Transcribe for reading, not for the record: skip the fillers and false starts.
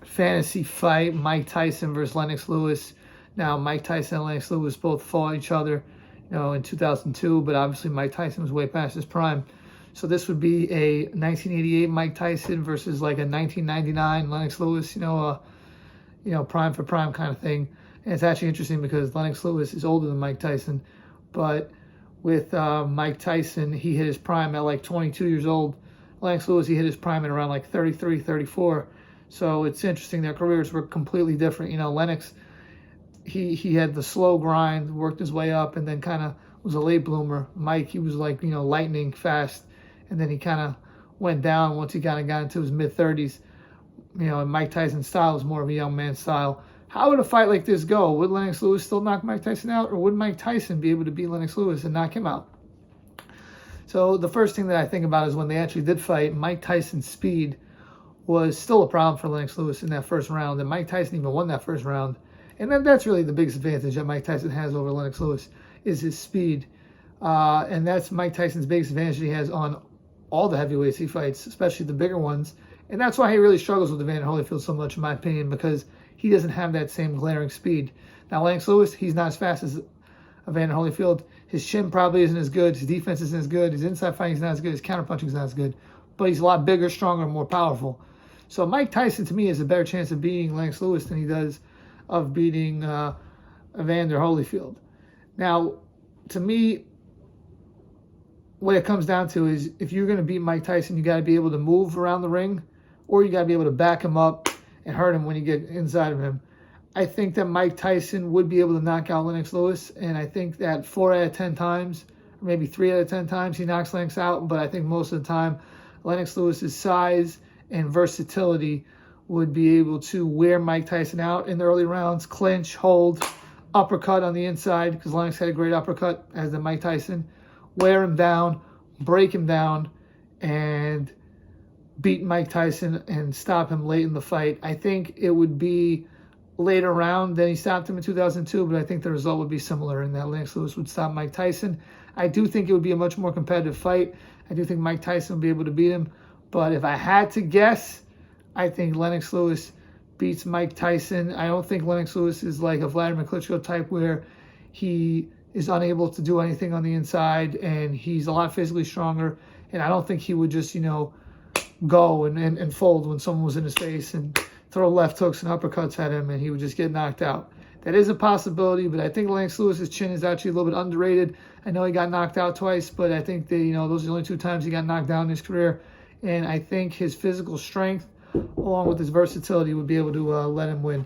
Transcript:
fantasy fight, Mike Tyson versus Lennox Lewis. Now, Mike Tyson and Lennox Lewis both fought each other, in 2002, but obviously Mike Tyson was way past his prime. So this would be a 1988 Mike Tyson versus like a 1999 Lennox Lewis, prime for prime kind of thing. And it's actually interesting because Lennox Lewis is older than Mike Tyson, but with Mike Tyson, he hit his prime at like 22 years old. Lennox Lewis, he hit his prime at around like 33, 34. So it's interesting. Their careers were completely different. Lennox, he had the slow grind, worked his way up, and then kind of was a late bloomer. Mike, he was like, lightning fast, and then he kind of went down once he kind of got into his mid-30s. And Mike Tyson's style is more of a young man style. How would a fight like this go? Would Lennox Lewis still knock Mike Tyson out, or would Mike Tyson be able to beat Lennox Lewis and knock him out? So the first thing that I think about is when they actually did fight, Mike Tyson's speed was still a problem for Lennox Lewis in that first round, and Mike Tyson even won that first round. And that's really the biggest advantage that Mike Tyson has over Lennox Lewis is his speed. And that's Mike Tyson's biggest advantage that he has on all the heavyweights he fights, especially the bigger ones. And that's why he really struggles with Evander Holyfield so much, in my opinion, because he doesn't have that same glaring speed. Now, Lennox Lewis, he's not as fast as Evander Holyfield. His chin probably isn't as good. His defense isn't as good. His inside fighting is not as good. His counterpunching is not as good. But he's a lot bigger, stronger, and more powerful. So Mike Tyson, to me, has a better chance of beating Lennox Lewis than he does of beating Evander Holyfield. Now, to me, what it comes down to is if you're going to beat Mike Tyson, you got to be able to move around the ring, or you got to be able to back him up and hurt him when you get inside of him. I think that Mike Tyson would be able to knock out Lennox Lewis, and I think that 4 out of 10 times, or maybe 3 out of 10 times, he knocks Lennox out. But I think most of the time, Lennox Lewis's size and versatility would be able to wear Mike Tyson out in the early rounds, clinch, hold, uppercut on the inside, because Lennox had a great uppercut, as did Mike Tyson, wear him down, break him down, and beat Mike Tyson and stop him late in the fight. I think it would be later round than he stopped him in 2002, but I think the result would be similar in that Lennox Lewis would stop Mike Tyson. I do think it would be a much more competitive fight. I do think Mike Tyson would be able to beat him. But if I had to guess, I think Lennox Lewis beats Mike Tyson. I don't think Lennox Lewis is like a Vladimir Klitschko type where he is unable to do anything on the inside, and he's a lot physically stronger. And I don't think he would just, go and fold when someone was in his face and throw left hooks and uppercuts at him, and he would just get knocked out. That is a possibility, but I think Lennox Lewis's chin is actually a little bit underrated. I know he got knocked out twice, but I think that, those are the only 2 times he got knocked down in his career. And I think his physical strength, along with his versatility, would be able to let him win.